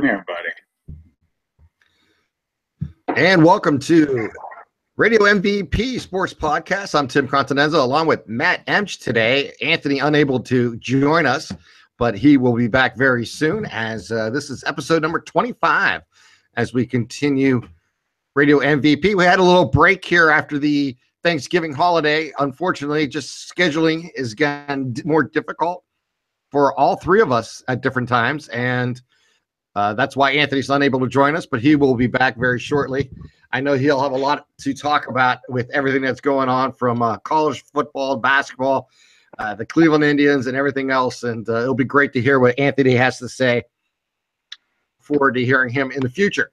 everybody. And welcome to Radio MVP Sports Podcast. I'm Tim Continenza along with Matt Emch today. Anthony unable to join us, but he will be back very soon as this is episode number 25 as we continue Radio MVP. We had a little break here after the Thanksgiving holiday. Unfortunately, just scheduling is getting more difficult for all three of us at different times, and that's why Anthony's unable to join us, but he will be back very shortly. I know he'll have a lot to talk about with everything that's going on from college football, basketball, the Cleveland Indians, and everything else, and it'll be great to hear what Anthony has to say. Forward to hearing him in the future.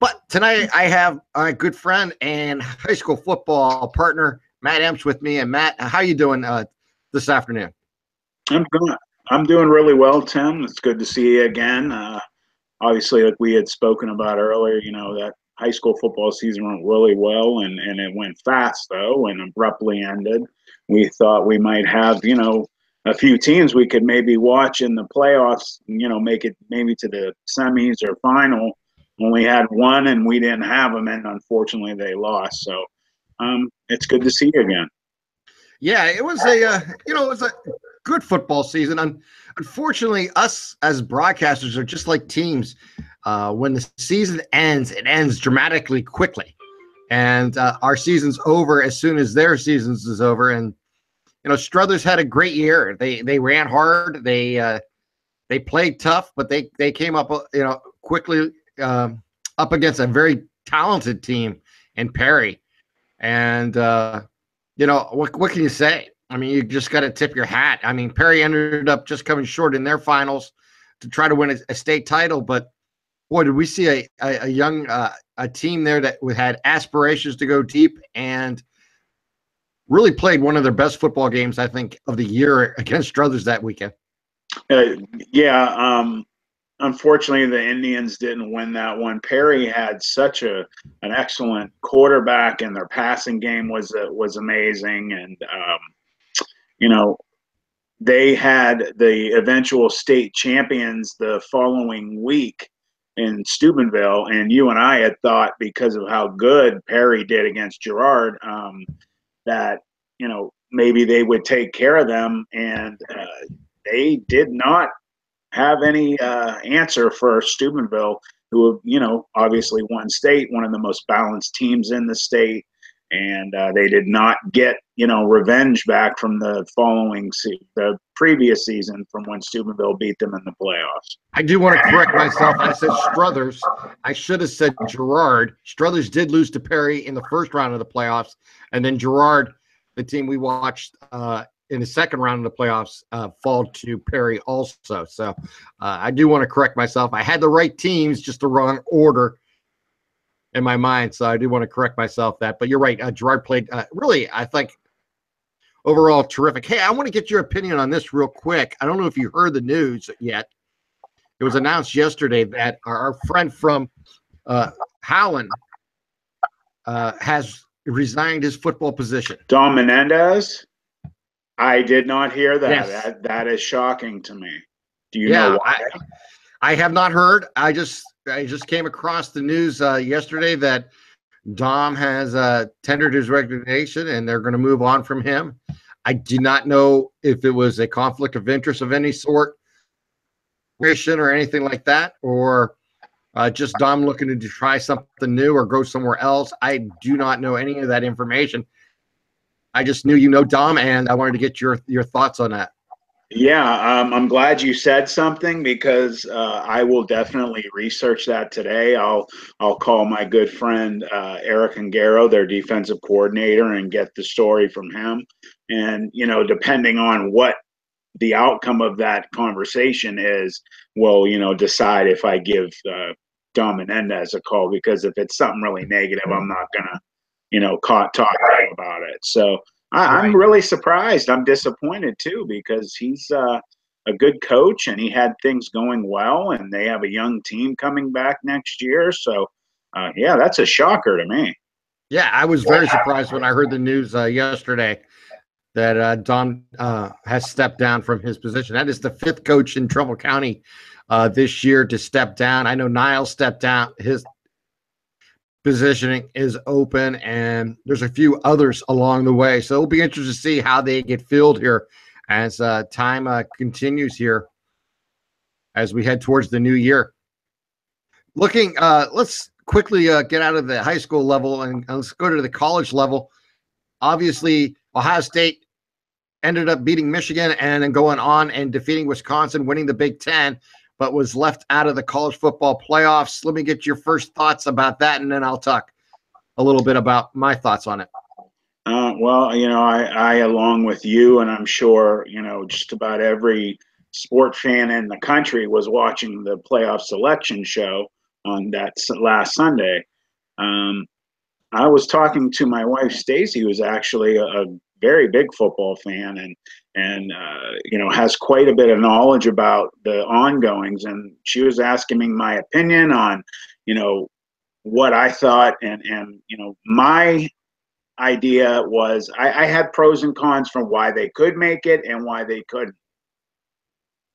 But tonight I have my good friend and high school football partner, Matt Emch, with me. And Matt, how you doing this afternoon? I'm doing really well, Tim. It's good to see you again. Obviously, like we had spoken about earlier, that high school football season went really well, and it went fast, though, and abruptly ended. We thought we might have, a few teams we could maybe watch in the playoffs, make it maybe to the semis or final. Only had one, and we didn't have them, and unfortunately they lost. So it's good to see you again. Yeah, it was a good football season. Unfortunately, us as broadcasters are just like teams. When the season ends, it ends dramatically quickly, and our season's over as soon as their seasons is over. And Struthers had a great year. They ran hard. They played tough, but they came up quickly up against a very talented team in Perry. And what can you say? I mean, you just got to tip your hat. I mean, Perry ended up just coming short in their finals to try to win a state title. But, boy, did we see a young a team there that had aspirations to go deep and really played one of their best football games, I think, of the year against Struthers that weekend. Unfortunately, the Indians didn't win that one. Perry had such an excellent quarterback, and their passing game was amazing. And they had the eventual state champions the following week in Steubenville, and you and I had thought because of how good Perry did against Girard that maybe they would take care of them, and they did not have any answer for Steubenville, who obviously won state, one of the most balanced teams in the state. And they did not get, revenge back from the previous season from when Steubenville beat them in the playoffs. I do want to correct myself. I said Struthers. I should have said Girard. Struthers did lose to Perry in the first round of the playoffs. And then Girard, the team we watched in the second round of the playoffs, fall to Perry also. So I do want to correct myself. I had the right teams, just the wrong order in my mind, so I do want to correct myself that. But you're right. Girard played really, I think, overall terrific. Hey, I want to get your opinion on this real quick. I don't know if you heard the news yet. It was announced yesterday that our friend from Howland has resigned his football position. Don Menendez? I did not hear that. Yes. That is shocking to me. Do you know why? I have not heard. I just came across the news yesterday that Dom has tendered his resignation and they're going to move on from him. I do not know if it was a conflict of interest of any sort or anything like that, or just Dom looking to try something new or go somewhere else. I do not know any of that information. I just knew Dom, and I wanted to get your thoughts on that. Yeah, I'm glad you said something because I will definitely research that today. I'll call my good friend Eric Ungaro, their defensive coordinator, and get the story from him. And depending on what the outcome of that conversation is, will decide if I give Don Menendez a call, because if it's something really negative, I'm not gonna talk about it. So I'm really surprised. I'm disappointed too, because he's a good coach and he had things going well, and they have a young team coming back next year. So that's a shocker to me. Yeah, I was very surprised when I heard the news yesterday that Don has stepped down from his position. That is the fifth coach in Trumbull County this year to step down. I know Niles stepped down. His positioning is open, and there's a few others along the way. So it'll be interesting to see how they get filled here as time continues here as we head towards the new year. Looking, let's quickly get out of the high school level and let's go to the college level. Obviously, Ohio State ended up beating Michigan and then going on and defeating Wisconsin, winning the Big Ten, but was left out of the college football playoffs. Let me get your first thoughts about that, and then I'll talk a little bit about my thoughts on it. Well, I along with you, and I'm sure, just about every sport fan in the country was watching the playoff selection show on that last Sunday. I was talking to my wife, Stacy, who's actually a very big football fan and has quite a bit of knowledge about the ongoings. And she was asking me my opinion on, what I thought. And my idea was I had pros and cons from why they could make it and why they couldn't.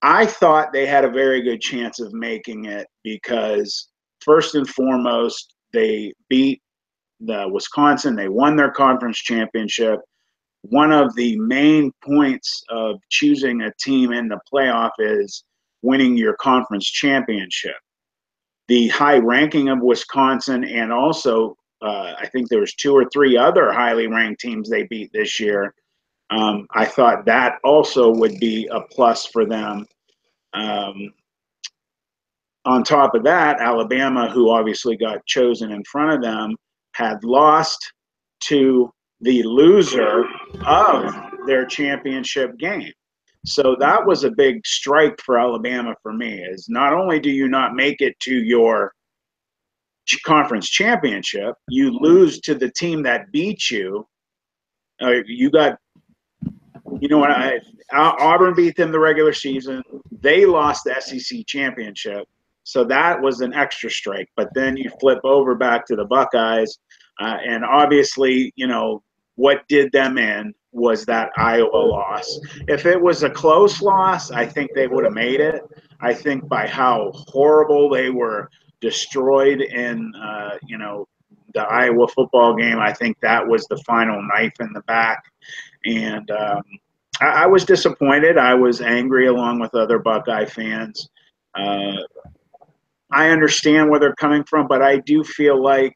I thought they had a very good chance of making it because first and foremost, they beat the Wisconsin. They won their conference championship. One of the main points of choosing a team in the playoff is winning your conference championship. The high ranking of Wisconsin, and also I think there was 2 or 3 other highly ranked teams they beat this year. I thought that also would be a plus for them. On top of that, Alabama, who obviously got chosen in front of them, had lost to the loser of their championship game. So that was a big strike for Alabama for me, is not only do you not make it to your conference championship, you lose to the team that beat you. Auburn beat them the regular season. They lost the SEC championship. So that was an extra strike. But then you flip over back to the Buckeyes. And obviously, what did them in was that Iowa loss. If it was a close loss, I think they would have made it. I think by how horrible they were destroyed in, the Iowa football game, I think that was the final knife in the back. And I was disappointed. I was angry along with other Buckeye fans. I understand where they're coming from, but I do feel like,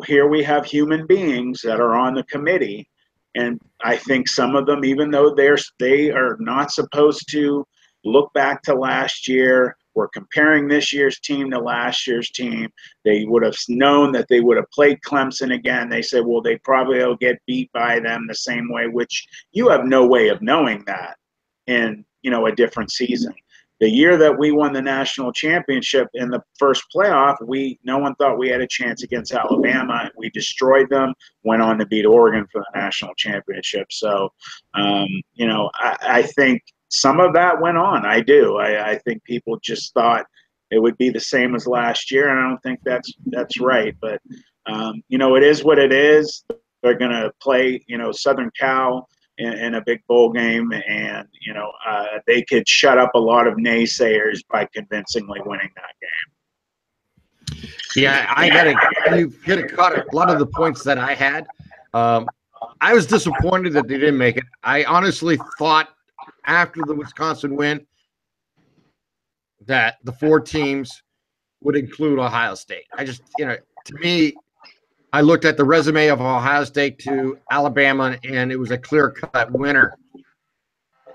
here we have human beings that are on the committee, and I think some of them, even though they are not supposed to look back to last year, we're comparing this year's team to last year's team. They would have known that they would have played Clemson again. They said, well, they probably will get beat by them the same way, which you have no way of knowing that in, a different season. The year that we won the national championship in the first playoff, no one thought we had a chance against Alabama. We destroyed them, went on to beat Oregon for the national championship. So, I think some of that went on. I do. I think people just thought it would be the same as last year, and I don't think that's right. But, it is what it is. They're going to play, Southern Cal in a big bowl game, and they could shut up a lot of naysayers by convincingly winning that game. Yeah, you hit a lot of the points that I had. I was disappointed that they didn't make it. I honestly thought after the Wisconsin win that the 4 teams would include Ohio State. I just, to me, I looked at the resume of Ohio State to Alabama, and it was a clear-cut winner.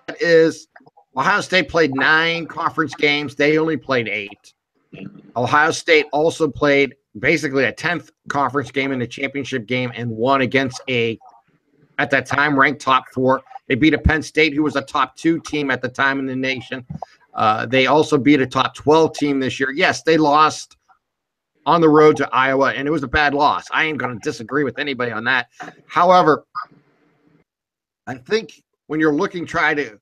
That is, Ohio State played 9 conference games. They only played 8. Ohio State also played basically a 10th conference game in the championship game and won against at that time, ranked top 4. They beat a Penn State, who was a top 2 team at the time in the nation. They also beat a top 12 team this year. Yes, they lost on the road to Iowa, and it was a bad loss. I ain't going to disagree with anybody on that. However, I think when you're try to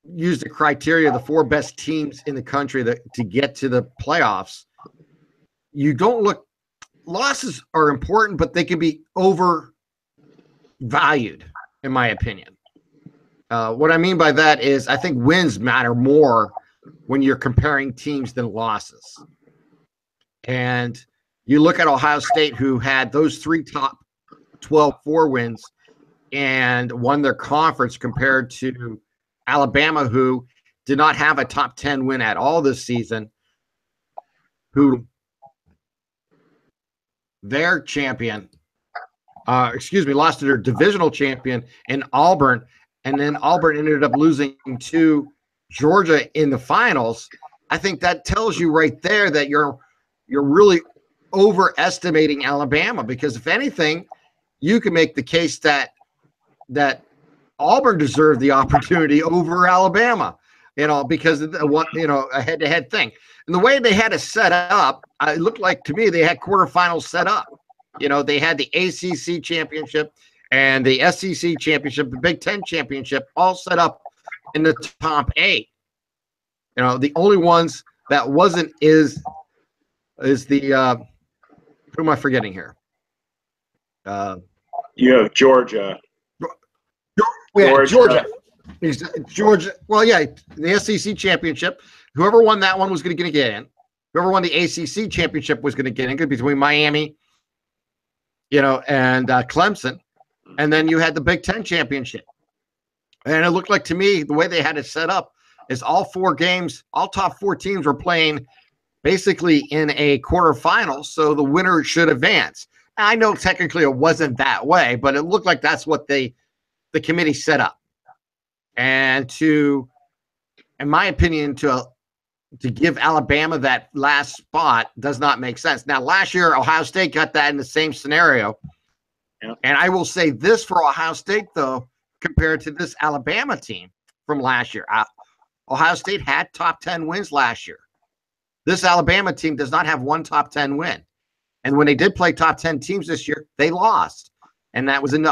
use the criteria, the 4 best teams in the country to get to the playoffs, you don't look – losses are important, but they can be overvalued, in my opinion. What I mean by that is I think wins matter more when you're comparing teams than losses. And you look at Ohio State, who had those 3 top 12 4 wins and won their conference, compared to Alabama, who did not have a top 10 win at all this season, who their champion, lost to their divisional champion in Auburn, and then Auburn ended up losing to Georgia in the finals. I think that tells you right there that you're really overestimating Alabama, because if anything, you can make the case that Auburn deserved the opportunity over Alabama, because of a head-to-head thing. And the way they had it set up, it looked like to me they had quarterfinals set up. They had the ACC championship and the SEC championship, the Big Ten championship, all set up in the top 8. The only ones that wasn't is the who am I forgetting here? You have Georgia. Georgia. Georgia. Well, yeah, the SEC championship. Whoever won that one was going to get in. Whoever won the ACC championship was going to get in, between Miami, and Clemson. And then you had the Big Ten championship. And it looked like to me, the way they had it set up is all 4 games, all top 4 teams were playing basically in a quarterfinal, so the winner should advance. I know technically it wasn't that way, but it looked like that's what the committee set up. And in my opinion, to give Alabama that last spot does not make sense. Now, last year, Ohio State got that in the same scenario. Yep. And I will say this for Ohio State, though, compared to this Alabama team from last year. Ohio State had top 10 wins last year. This Alabama team does not have one top 10 win. And when they did play top 10 teams this year, they lost. And that was into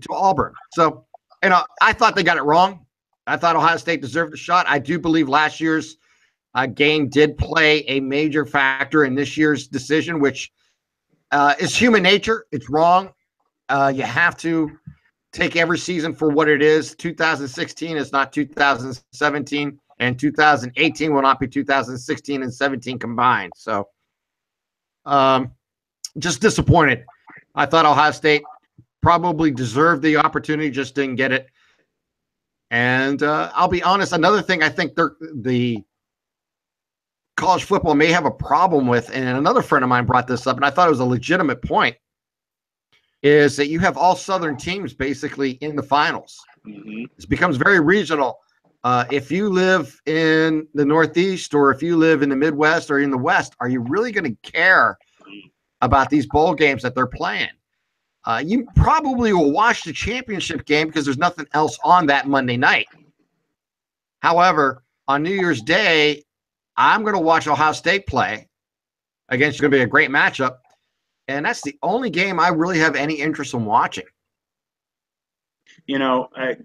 Auburn. So, I thought they got it wrong. I thought Ohio State deserved a shot. I do believe last year's game did play a major factor in this year's decision, which is human nature. It's wrong. You have to take every season for what it is. 2016 is not 2017, and 2018 will not be 2016 and 17 combined. So just disappointed. I thought Ohio State probably deserved the opportunity, just didn't get it. And I'll be honest, another thing I think the college football may have a problem with, and another friend of mine brought this up, and I thought it was a legitimate point, is that you have all Southern teams basically in the finals. Mm-hmm. It becomes very regional. If you live in the Northeast, or if you live in the Midwest or in the West, are you really going to care about these bowl games that they're playing? You probably will watch the championship game because there's nothing else on that Monday night. However, on New Year's Day, I'm going to watch Ohio State play against. It's going to be a great matchup. And that's the only game I really have any interest in watching.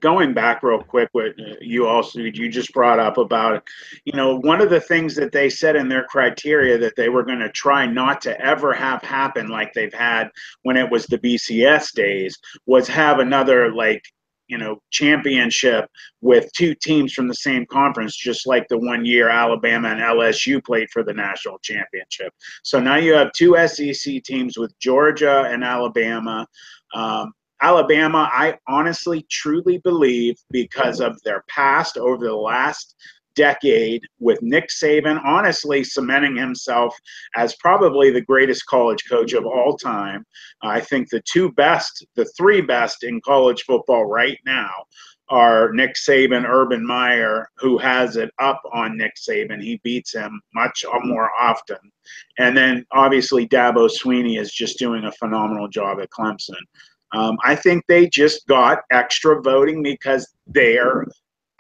Going back real quick, what you just brought up about, one of the things that they said in their criteria that they were going to try not to ever have happen, like they've had when it was the BCS days, was have another championship with 2 teams from the same conference, just like the one year Alabama and LSU played for the national championship. So now you have 2 SEC teams with Georgia and Alabama. Alabama, I honestly, truly believe, because of their past over the last decade with Nick Saban, honestly cementing himself as probably the greatest college coach of all time. I think the 3 best in college football right now are Nick Saban, Urban Meyer, who has it up on Nick Saban. He beats him much more often. And then obviously Dabo Swinney is just doing a phenomenal job at Clemson. I think they just got extra voting because they're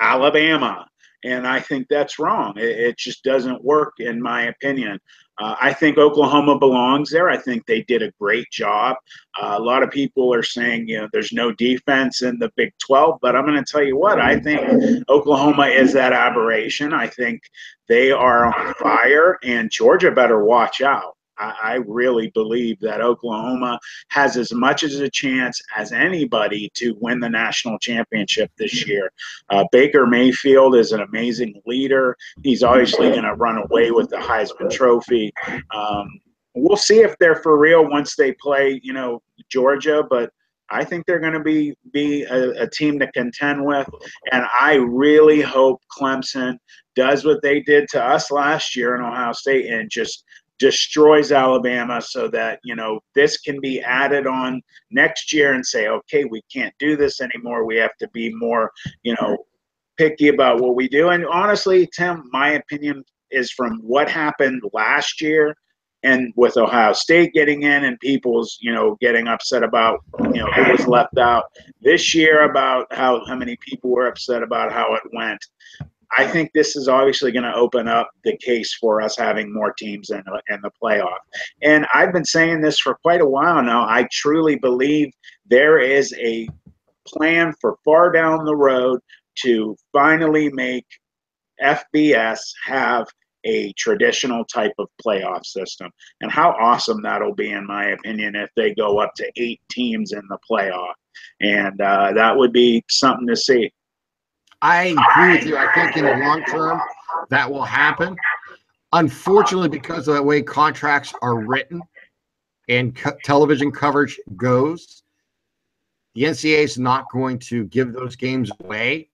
Alabama. And I think that's wrong. It just doesn't work, in my opinion. I think Oklahoma belongs there. I think they did a great job. A lot of people are saying, there's no defense in the Big 12, but I'm going to tell you what, I think Oklahoma is that aberration. I think they are on fire, and Georgia better watch out. I really believe that Oklahoma has as much as a chance as anybody to win the national championship this year. Baker Mayfield is an amazing leader. He's obviously going to run away with the Heisman Trophy. We'll see if they're for real once they play, Georgia, but I think they're going to be a team to contend with, and I really hope Clemson does what they did to us last year in Ohio State and just destroys Alabama so that, this can be added on next year and say, okay, we can't do this anymore. We have to be more, picky about what we do. And honestly, Tim, my opinion is from what happened last year and with Ohio State getting in and people's, getting upset about, who was left out this year, about how many people were upset about how it went. I think this is obviously going to open up the case for us having more teams in the playoff. And I've been saying this for quite a while now. I truly believe there is a plan for far down the road to finally make FBS have a traditional type of playoff system. And how awesome that'll be, in my opinion, if they go up to 8 teams in the playoff. And that would be something to see. I agree with you. I think in the long term that will happen. Unfortunately, because of the way contracts are written and television coverage goes, the NCAA is not going to give those games away.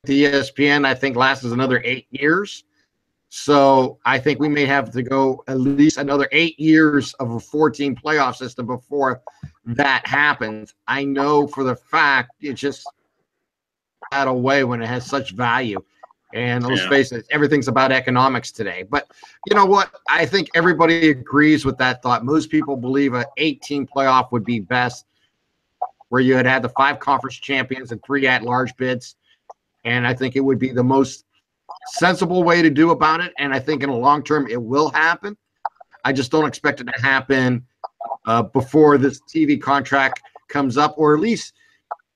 The ESPN, I think, lasts another 8 years. So I think we may have to go at least another 8 years of a 14 playoff system before that happens. I know for the fact it just that away when it has such value. And let's face it, everything's about economics today. But you know what? I think everybody agrees with that thought. Most people believe an 18 playoff would be best, where you had the 5 conference champions and 3 at-large bids. And I think it would be the most sensible way to do about it. And I think in the long term, it will happen. I just don't expect it to happen before this TV contract comes up, or at least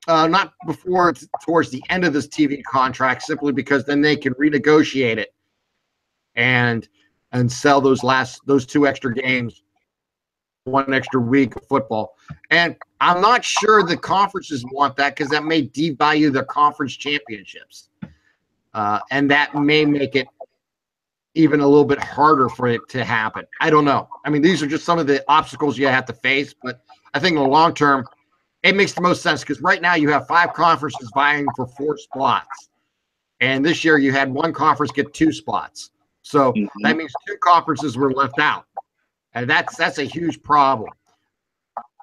not before towards the end of this TV contract, simply because then they can renegotiate it and sell those 2 extra games, 1 extra week of football. And I'm not sure the conferences want that, because that may devalue their conference championships. And that may make it even a little bit harder for it to happen. I don't know. I mean, these are just some of the obstacles you have to face. But I think in the long term, it makes the most sense, because right now you have 5 conferences vying for 4 spots. And this year you had 1 conference get 2 spots. So that means 2 conferences were left out. And that's a huge problem.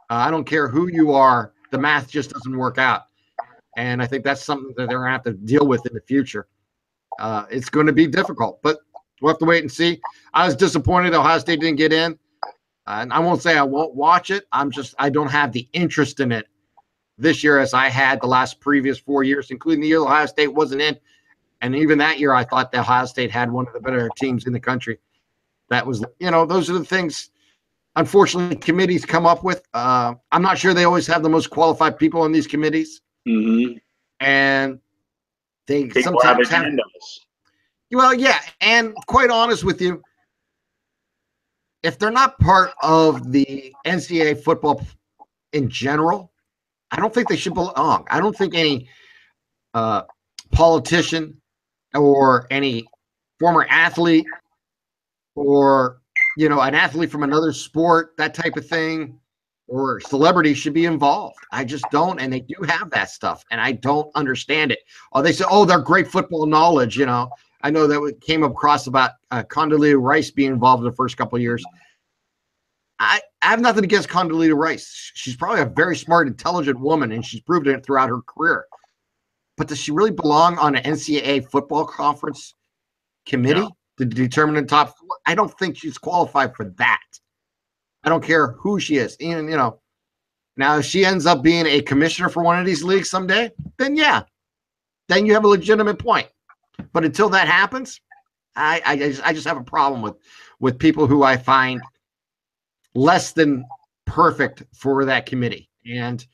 I don't care who you are. The math just doesn't work out. And I think that's something that they're going to have to deal with in the future. It's going to be difficult, but we'll have to wait and see. I was disappointed Ohio State didn't get in. And I won't say I won't watch it. I don't have the interest in it this year as I had the previous 4 years, including the year Ohio State wasn't in. And even that year, I thought that Ohio State had one of the better teams in the country. That was, those are the things, unfortunately, committees come up with. I'm not sure they always have the most qualified people on these committees. Mm-hmm. And they people sometimes have agendas. Well, yeah. And quite honest with you, if they're not part of the NCAA football in general, I don't think they should belong. I don't think any politician or any former athlete or, an athlete from another sport, that type of thing, or celebrity should be involved. I just don't. And they do have that stuff, and I don't understand it. Oh, they say, they're great football knowledge. I know that came across about Condoleezza Rice being involved in the first couple of years. I have nothing against Condoleezza Rice. She's probably a very smart, intelligent woman, and she's proved it throughout her career. But does she really belong on an NCAA football conference committee to determine the top 4? I don't think she's qualified for that. I don't care who she is. And, now if she ends up being a commissioner for one of these leagues someday, then yeah, then you have a legitimate point. But until that happens, I just have a problem with people who I find less than perfect for that committee. And,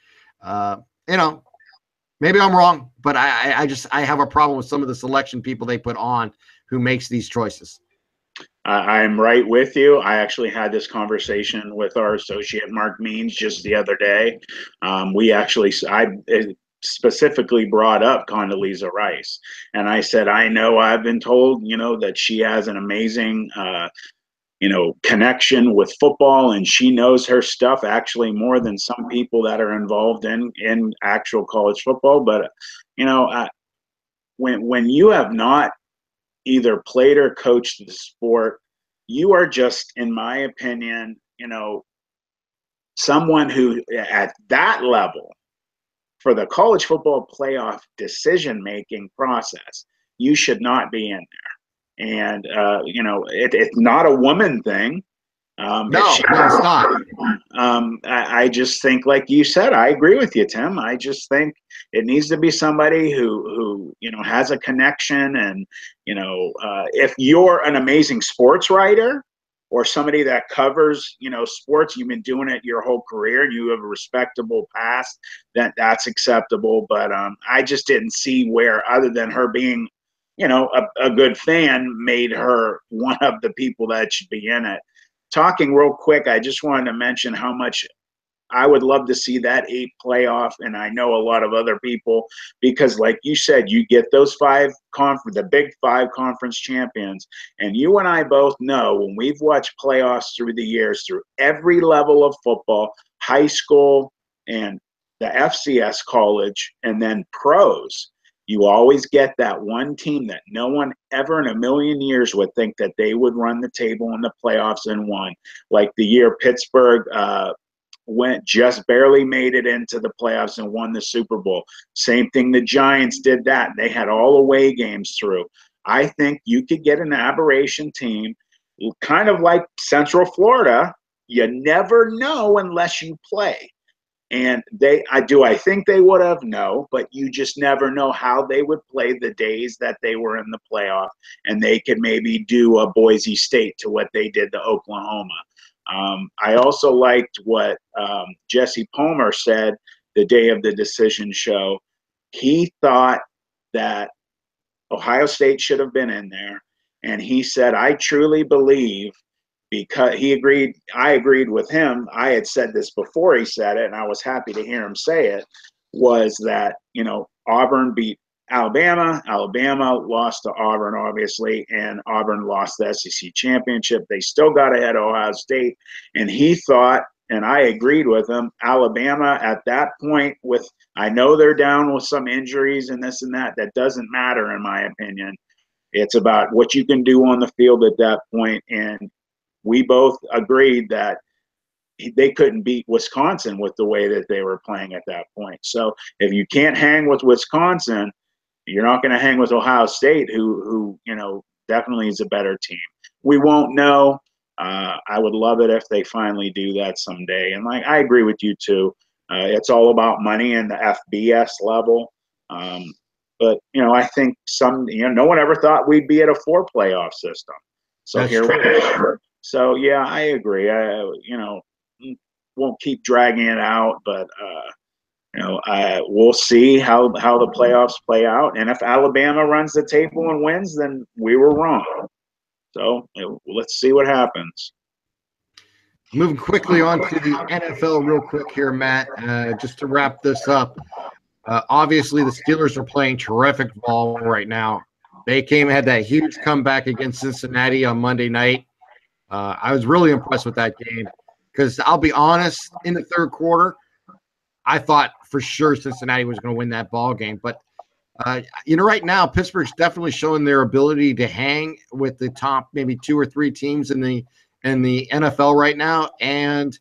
maybe I'm wrong, but I have a problem with some of the selection people they put on who makes these choices. I'm right with you. I actually had this conversation with our associate Mark Means just the other day. I specifically brought up Condoleezza Rice, and I said, I know I've been told, that she has an amazing, connection with football, and she knows her stuff actually more than some people that are involved in actual college football. But when you have not either played or coached the sport, you are just, in my opinion, someone who at that level for the college football playoff decision making process, you should not be in there. And it's not a woman thing. No, no, it's not. I just think, like you said, I agree with you, Tim. I just think it needs to be somebody who has a connection, and if you're an amazing sports writer or somebody that covers sports, you've been doing it your whole career, and you have a respectable past, that's acceptable. But I just didn't see where, other than her being a good fan, made her one of the people that should be in it. Talking real quick, I just wanted to mention how much I would love to see that 8 playoff, and I know a lot of other people, because like you said, you get those the big 5 conference champions, and you and I both know, when we've watched playoffs through the years, through every level of football, high school and the FCS college, and then pros, you always get that one team that no one ever in a million years would think that they would run the table in the playoffs and won. Like the year Pittsburgh just barely made it into the playoffs and won the Super Bowl. Same thing, the Giants did that. They had all away games through. I think you could get an aberration team, kind of like Central Florida. You never know unless you play. And I think they would have? No, but you just never know how they would play the days that they were in the playoff, and they could maybe do a Boise State to what they did to Oklahoma. I also liked what Jesse Palmer said the day of the decision show. He thought that Ohio State should have been in there, and he said, I truly believe, because I agreed with him. I had said this before he said it, and I was happy to hear him say it, was that, Auburn beat Alabama. Alabama lost to Auburn, obviously, and Auburn lost the SEC championship. They still got ahead of Ohio State, and he thought, and I agreed with him, Alabama at that point, I know they're down with some injuries and this and that doesn't matter, in my opinion. It's about what you can do on the field at that point, and we both agreed that they couldn't beat Wisconsin with the way that they were playing at that point. So if you can't hang with Wisconsin, you're not going to hang with Ohio State, who definitely is a better team. We won't know. I would love it if they finally do that someday. And I agree with you too. It's all about money and the FBS level. But I think no one ever thought we'd be at a 4 playoff system. So That's here true. we are. So yeah, I agree. Won't keep dragging it out, but we'll see how the playoffs play out. And if Alabama runs the table and wins, then we were wrong. So let's see what happens. Moving quickly on to the NFL real quick here, Matt, just to wrap this up. Obviously, the Steelers are playing terrific ball right now. They had that huge comeback against Cincinnati on Monday night. I was really impressed with that game because I'll be honest, in the third quarter, I thought for sure Cincinnati was going to win that ball game. But, right now, Pittsburgh's definitely showing their ability to hang with the top maybe 2 or 3 teams in the NFL right now. And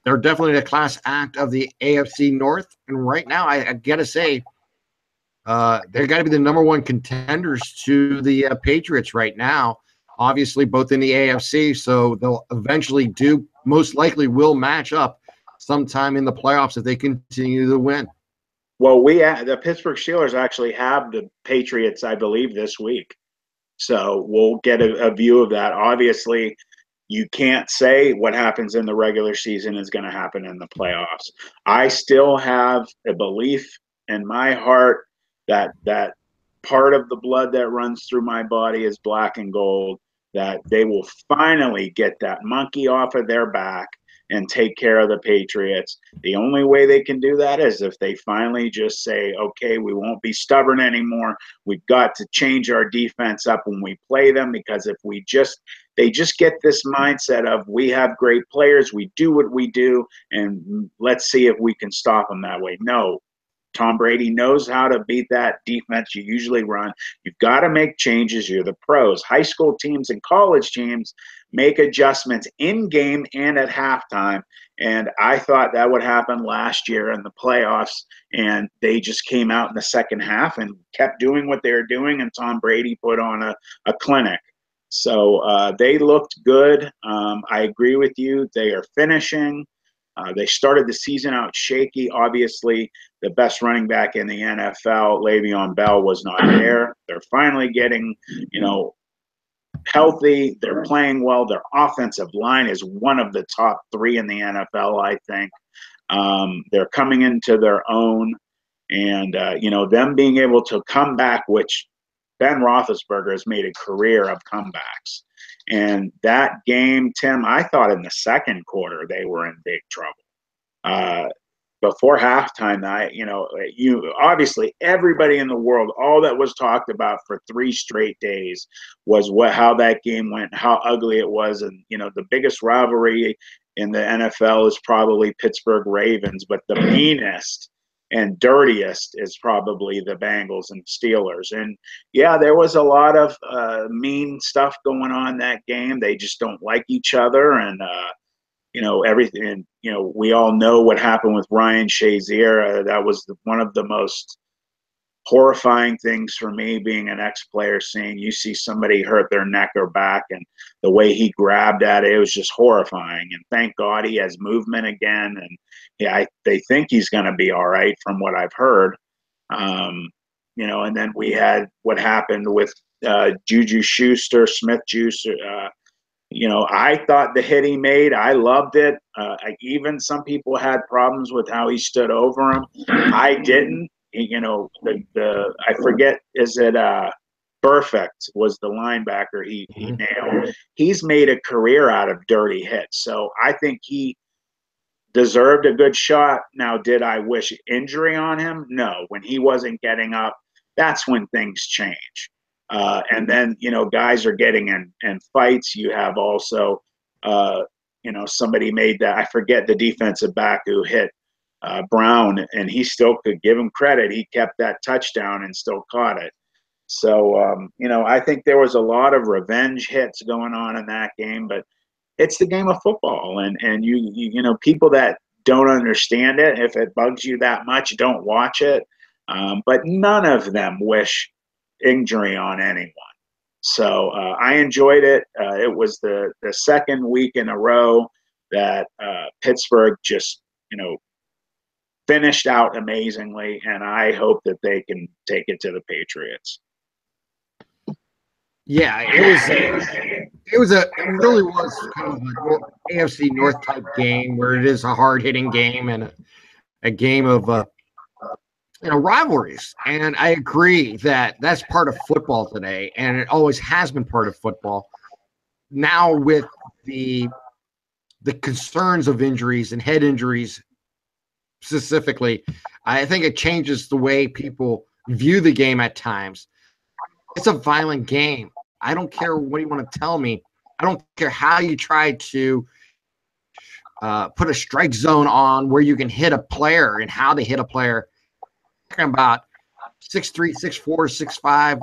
they're definitely a class act of the AFC North. And right now, I got to say, they're got to be the number 1 contenders to the Patriots right now. Obviously, both in the AFC, so they'll eventually most likely will match up sometime in the playoffs if they continue to win. Well, the Pittsburgh Steelers actually have the Patriots, I believe, this week. So we'll get a view of that. Obviously, you can't say what happens in the regular season is going to happen in the playoffs. I still have a belief in my heart that part of the blood that runs through my body is black and gold. that they will finally get that monkey off of their back and take care of the Patriots. The only way they can do that is if they finally just say, okay, we won't be stubborn anymore. We've got to change our defense up when we play them, because if they just get this mindset of, we have great players, we do what we do, and let's see if we can stop them that way. No, Tom Brady knows how to beat that defense you usually run. You've got to make changes. You're the pros. High school teams and college teams make adjustments in game and at halftime. And I thought that would happen last year in the playoffs. And they just came out in the second half and kept doing what they were doing. And Tom Brady put on a clinic. So they looked good. I agree with you. They are finishing. They started the season out shaky. Obviously, the best running back in the NFL, Le'Veon Bell, was not there. They're finally getting, healthy. They're playing well. Their offensive line is one of the top 3 in the NFL, I think. They're coming into their own. And, them being able to come back, which Ben Roethlisberger has made a career of comebacks. And that game, Tim, I thought in the second quarter they were in big trouble. Before halftime, obviously everybody in the world, all that was talked about for 3 straight days was how that game went, how ugly it was. And, the biggest rivalry in the NFL is probably Pittsburgh Ravens, but the meanest and dirtiest is probably the Bengals and Steelers. And yeah, there was a lot of mean stuff going on that game. They just don't like each other, and everything. We all know what happened with Ryan Shazier. That was one of the most horrifying things for me, being an ex-player, seeing you see somebody hurt their neck or back, and the way he grabbed at it, it was just horrifying. And thank God he has movement again, and they think he's going to be all right from what I've heard. And then we had what happened with Juju Smith-Schuster. I thought the hit he made, I loved it. Even some people had problems with how he stood over him. I didn't. I forget, is it Perfect was the linebacker he nailed. He's made a career out of dirty hits. So I think he deserved a good shot. Now, did I wish injury on him? No. When he wasn't getting up, that's when things change. And then, guys are getting in fights. You have also, somebody made that, I forget the defensive back who hit Brown, and he still could give him credit. He kept that touchdown and still caught it. So, I think there was a lot of revenge hits going on in that game, but it's the game of football. And you people that don't understand it, if it bugs you that much, don't watch it. But none of them wish injury on anyone. So I enjoyed it. It was the second week in a row that Pittsburgh just, finished out amazingly, and I hope that they can take it to the Patriots. Yeah, it really was kind of an AFC North type game, where it is a hard hitting game and a game of rivalries. And I agree that that's part of football today, and it always has been part of football. Now with the concerns of injuries and head injuries specifically, I think it changes the way people view the game at times. It's a violent game. I don't care what you want to tell me. I don't care how you try to put a strike zone on where you can hit a player and how to hit a player. Talking about 6'3", 6'4", 6'5"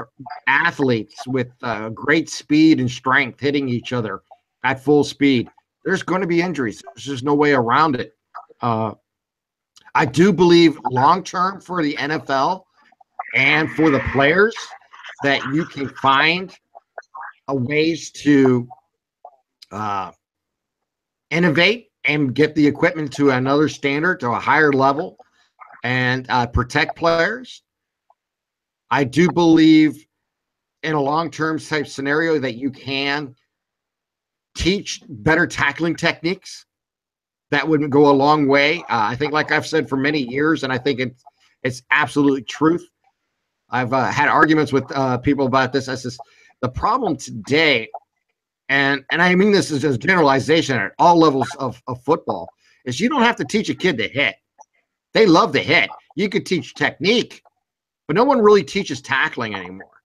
athletes with great speed and strength hitting each other at full speed. There's going to be injuries. There's just no way around it. I do believe long-term for the NFL and for the players that you can find ways to innovate and get the equipment to another standard, to a higher level, and protect players. I do believe in a long-term type scenario that you can teach better tackling techniques. That would go a long way. I think, like I've said for many years, and I think it's absolutely truth. I've had arguments with people about this. I says the problem today and I mean this is just generalization at all levels of football, is you don't have to teach a kid to hit. They love to hit. You could teach technique, but no one really teaches tackling anymore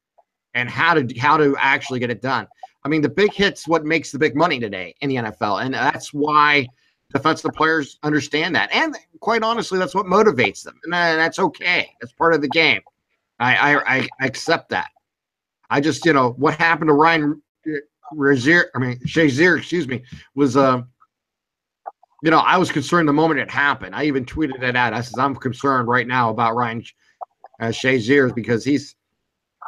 and how to actually get it done. I mean, the big hit's what makes the big money today in the NFL, and that's why defensive players understand that. And quite honestly, that's what motivates them, and that's okay. That's part of the game. I accept that. I just, what happened to Ryan Shazier, excuse me, was I was concerned the moment it happened. I even tweeted it out. I said, I'm concerned right now about Ryan Shazier because he's,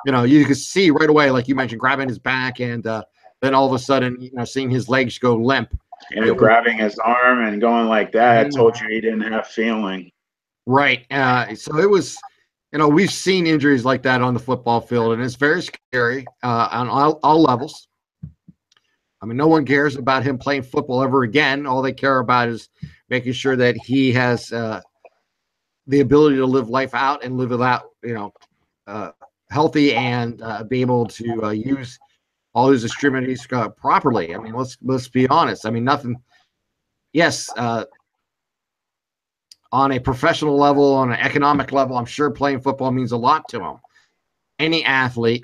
you could see right away, like you mentioned, grabbing his back and then all of a sudden, seeing his legs go limp. Grabbing his arm and going like that, I told you he didn't have feeling. Right. So it was, we've seen injuries like that on the football field, and it's very scary on all levels. I mean, no one cares about him playing football ever again. All they care about is making sure that he has the ability to live life out and live it out, healthy and be able to use all his extremities properly. I mean, let's be honest. I mean, nothing. Yes, on a professional level, on an economic level, I'm sure playing football means a lot to him. Any athlete,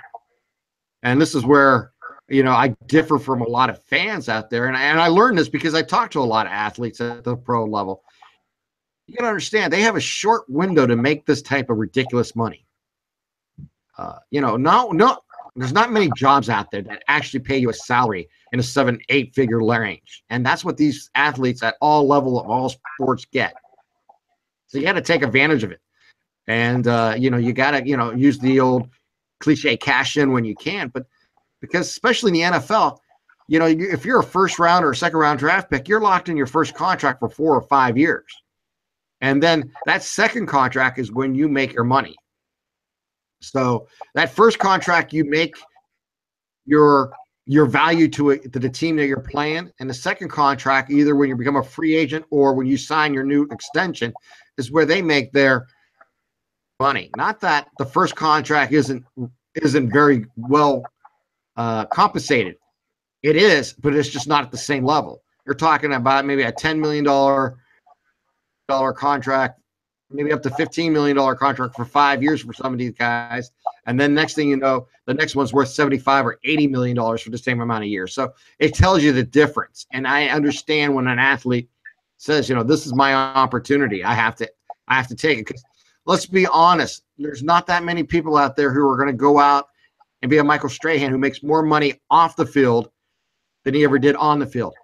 and this is where I differ from a lot of fans out there, and I learned this because I talked to a lot of athletes at the pro level. You got to understand they have a short window to make this type of ridiculous money. There's not many jobs out there that actually pay you a salary in a 7-8 figure range, and that's what these athletes at all level of all sports get. So you got to take advantage of it, and you got to use the old cliche cash in when you can, but because especially in the NFL, if you're a first round or a second round draft pick, you're locked in your first contract for 4 or 5 years. And then that second contract is when you make your money. So that first contract, you make your value to the team that you're playing. And the second contract, either when you become a free agent or when you sign your new extension, is where they make their money. Not that the first contract isn't very well compensated. It is, but it's just not at the same level. You're talking about maybe a $10 million contract, maybe up to $15 million contract for 5 years for some of these guys. And then next thing you know, the next one's worth $75 or $80 million for the same amount of years. So it tells you the difference. And I understand when an athlete says, this is my opportunity. I have to take it. Because let's be honest, there's not that many people out there who are going to go out and be a Michael Strahan who makes more money off the field than he ever did on the field.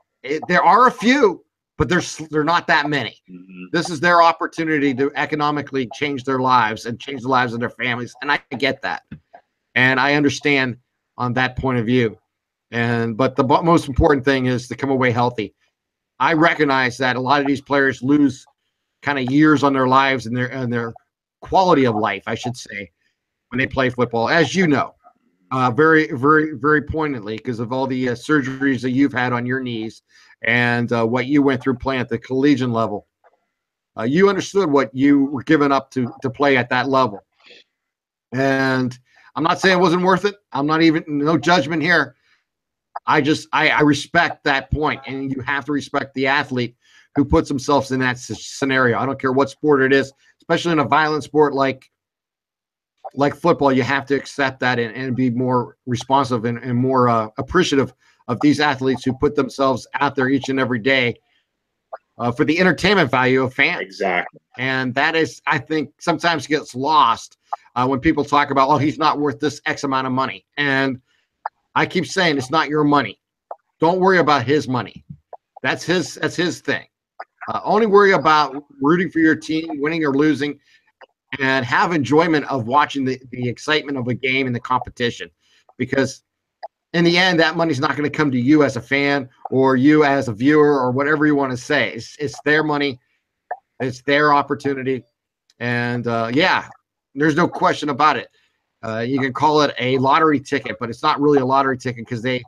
There are a few, but they're not that many. Mm-hmm. This is their opportunity to economically change their lives and change the lives of their families, and I get that, and I understand on that point of view. But the most important thing is to come away healthy. I recognize that a lot of these players lose kind of years on their lives and their quality of life, I should say, when they play football, as you know. Very, very, very poignantly because of all the surgeries that you've had on your knees and what you went through playing at the collegiate level. You understood what you were giving up to play at that level. And I'm not saying it wasn't worth it. I'm not even, no judgment here. I respect that point, and you have to respect the athlete who puts themselves in that scenario. I don't care what sport it is, especially in a violent sport like football. You have to accept that and be more responsive and more appreciative of these athletes who put themselves out there each and every day for the entertainment value of fans. Exactly. And that is, I think, sometimes gets lost when people talk about, oh, he's not worth this X amount of money. And I keep saying it's not your money. Don't worry about his money. That's his thing. Only worry about rooting for your team, winning or losing, and have enjoyment of watching the excitement of a game and the competition. Because in the end, that money's not going to come to you as a fan or you as a viewer or whatever you want to say. It's their money. It's their opportunity. And, there's no question about it. You can call it a lottery ticket, but it's not really a lottery ticket because they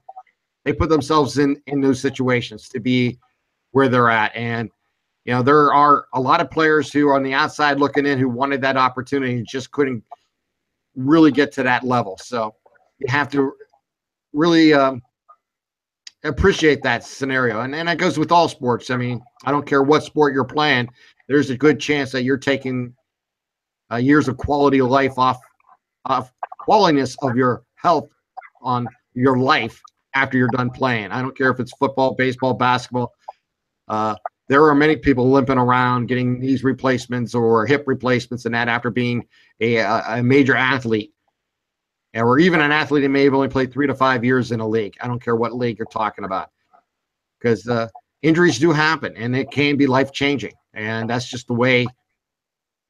put themselves in those situations to be where they're at. And, there are a lot of players who are on the outside looking in who wanted that opportunity and just couldn't really get to that level. So you have to really appreciate that scenario. And that goes with all sports. I mean, I don't care what sport you're playing. There's a good chance that you're taking years of quality of life off qualityness of your health on your life after you're done playing. I don't care if it's football, baseball, basketball. There are many people limping around getting knees replacements or hip replacements and that after being a major athlete, or even an athlete that may have only played 3 to 5 years in a league. I don't care what league you're talking about, because injuries do happen and it can be life-changing. And that's just the way,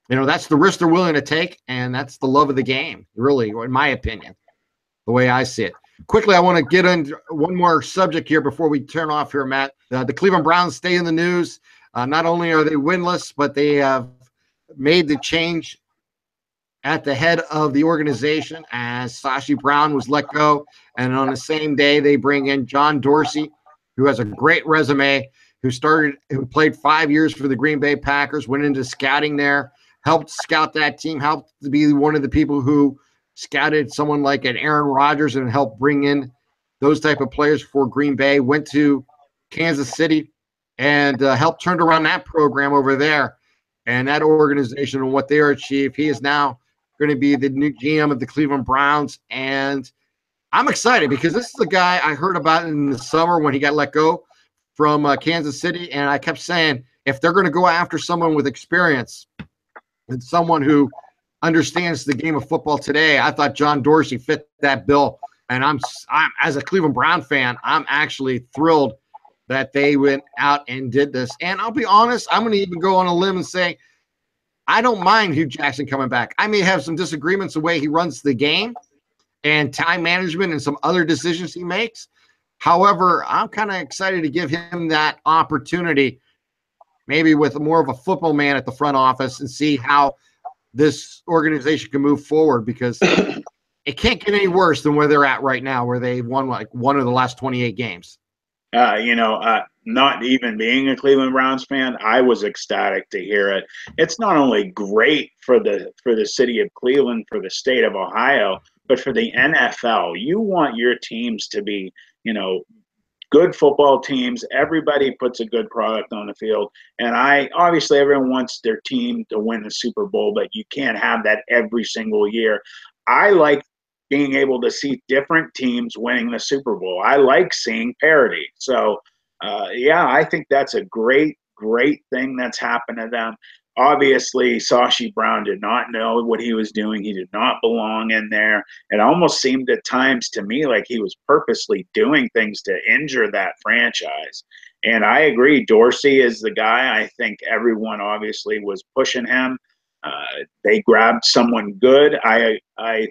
that's the risk they're willing to take, and that's the love of the game, really, in my opinion, the way I see it. Quickly, I want to get into one more subject here before we turn off here, Matt. The Cleveland Browns stay in the news. Not only are they winless, but they have made the change at the head of the organization as Sashi Brown was let go. And on the same day, they bring in John Dorsey, who has a great resume, who played 5 years for the Green Bay Packers, went into scouting there, helped scout that team, helped to be one of the people who scouted someone like an Aaron Rodgers and helped bring in those type of players for Green Bay, went to Kansas City and helped turn around that program over there and that organization and what they are achieved. He is now going to be the new GM of the Cleveland Browns. And I'm excited because this is a guy I heard about in the summer when he got let go from Kansas City. And I kept saying, if they're going to go after someone with experience and someone who understands the game of football today, I thought John Dorsey fit that bill. And I'm as a Cleveland Brown fan, I'm actually thrilled that they went out and did this. And I'll be honest, I'm going to even go on a limb and say, I don't mind Hugh Jackson coming back. I may have some disagreements the way he runs the game and time management and some other decisions he makes. However, I'm kind of excited to give him that opportunity, maybe with more of a football man at the front office, and see how this organization can move forward, because it can't get any worse than where they're at right now, where they've won like one of the last 28 games. Not even being a Cleveland Browns fan, I was ecstatic to hear it. It's not only great for the city of Cleveland, for the state of Ohio, but for the NFL. You want your teams to be, good football teams. Everybody puts a good product on the field. And obviously everyone wants their team to win the Super Bowl, but you can't have that every single year. I like being able to see different teams winning the Super Bowl. I like seeing parity. So, I think that's a great thing that's happened to them. Obviously, Sashi Brown did not know what he was doing. He did not belong in there. It almost seemed at times to me like he was purposely doing things to injure that franchise. And I agree, Dorsey is the guy. I think everyone obviously was pushing him. They grabbed someone good. I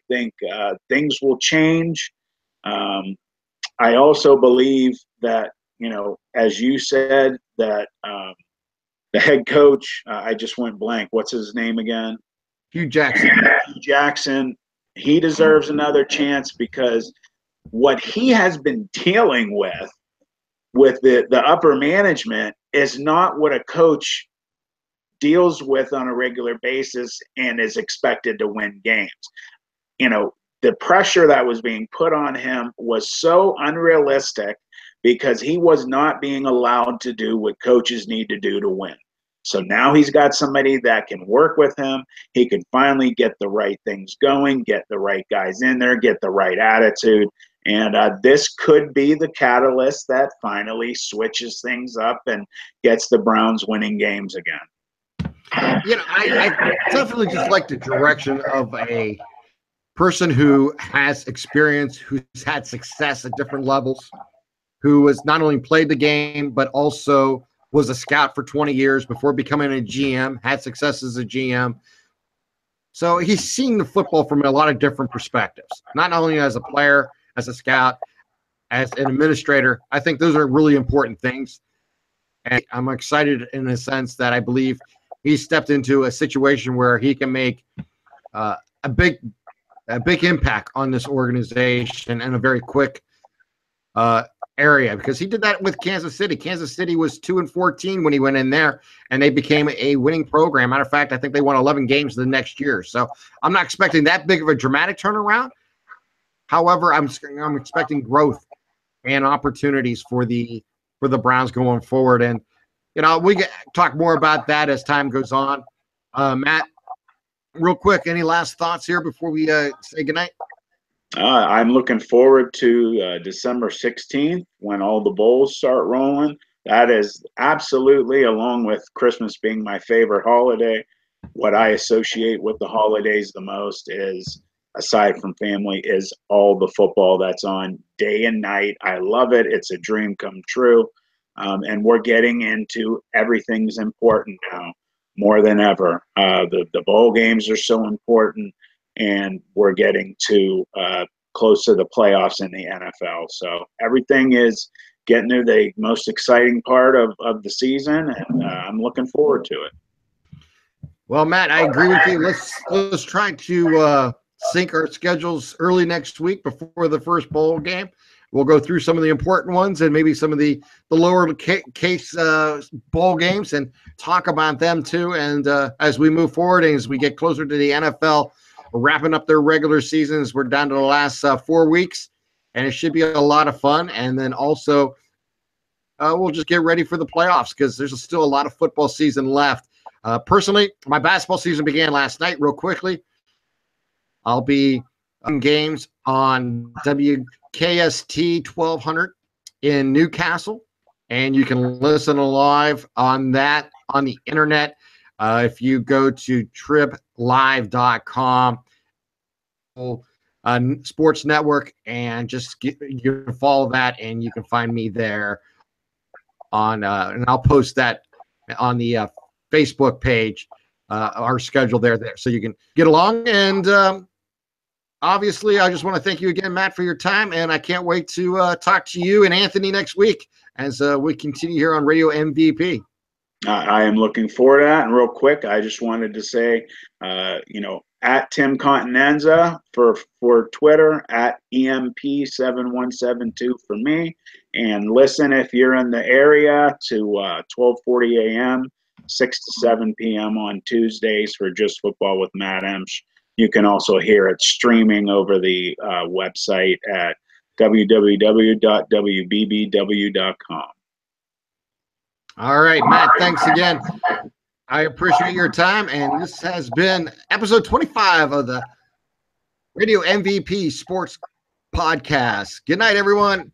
think things will change. I also believe that, as you said, that the head coach, I just went blank. What's his name again? Hugh Jackson. Hugh Jackson. He deserves another chance, because what he has been dealing with the upper management is not what a coach deals with on a regular basis and is expected to win games. The pressure that was being put on him was so unrealistic, because he was not being allowed to do what coaches need to do to win. So now he's got somebody that can work with him. He can finally get the right things going, get the right guys in there, get the right attitude. And this could be the catalyst that finally switches things up and gets the Browns winning games again. I definitely just like the direction of a person who has experience, who's had success at different levels, who has not only played the game, but also was a scout for 20 years before becoming a GM, had success as a GM. So he's seen the football from a lot of different perspectives, not only as a player, as a scout, as an administrator. I think those are really important things. And I'm excited in the sense that I believe he stepped into a situation where he can make a big impact on this organization in a very quick area, because he did that with Kansas City. Kansas City was 2-14 when he went in there, and they became a winning program. Matter of fact, I think they won 11 games the next year. So I'm not expecting that big of a dramatic turnaround. However, I'm expecting growth and opportunities for the Browns going forward. And we can talk more about that as time goes on. Matt, real quick, any last thoughts here before we say goodnight? I'm looking forward to December 16th when all the bowls start rolling. That is absolutely, along with Christmas being my favorite holiday, what I associate with the holidays the most is, aside from family, is all the football that's on day and night. I love it. It's a dream come true. And we're getting into everything's important now more than ever. The bowl games are so important, and we're getting to close to the playoffs in the NFL. So everything is getting to the most exciting part of the season, and I'm looking forward to it. Well, Matt, I agree with you. Let's try to sync our schedules early next week before the first bowl game. We'll go through some of the important ones and maybe some of the lower case bowl games and talk about them too. And as we move forward and as we get closer to the NFL wrapping up their regular seasons, we're down to the last 4 weeks, and it should be a lot of fun. And then also we'll just get ready for the playoffs because there's still a lot of football season left. Personally, my basketball season began last night. Real quickly, I'll be on games on WKST 1200 in Newcastle, and you can listen live on that on the internet. If you go to triplive.com, sports network, and you can follow that, and you can find me there on, and I'll post that on the Facebook page, our schedule there, so you can get along. And obviously, I just want to thank you again, Matt, for your time, and I can't wait to talk to you and Anthony next week as we continue here on Radio MVP. I am looking forward to that. And real quick, I just wanted to say, at Tim Continenza for Twitter, at EMP7172 for me. And listen, if you're in the area, to 12:40 a.m., 6 to 7 p.m. on Tuesdays for Just Football with Matt Emsch. You can also hear it streaming over the website at www.wbbw.com. All right, Matt, thanks again. I appreciate your time, and this has been episode 25 of the Radio MVP Sports Podcast. Good night, everyone.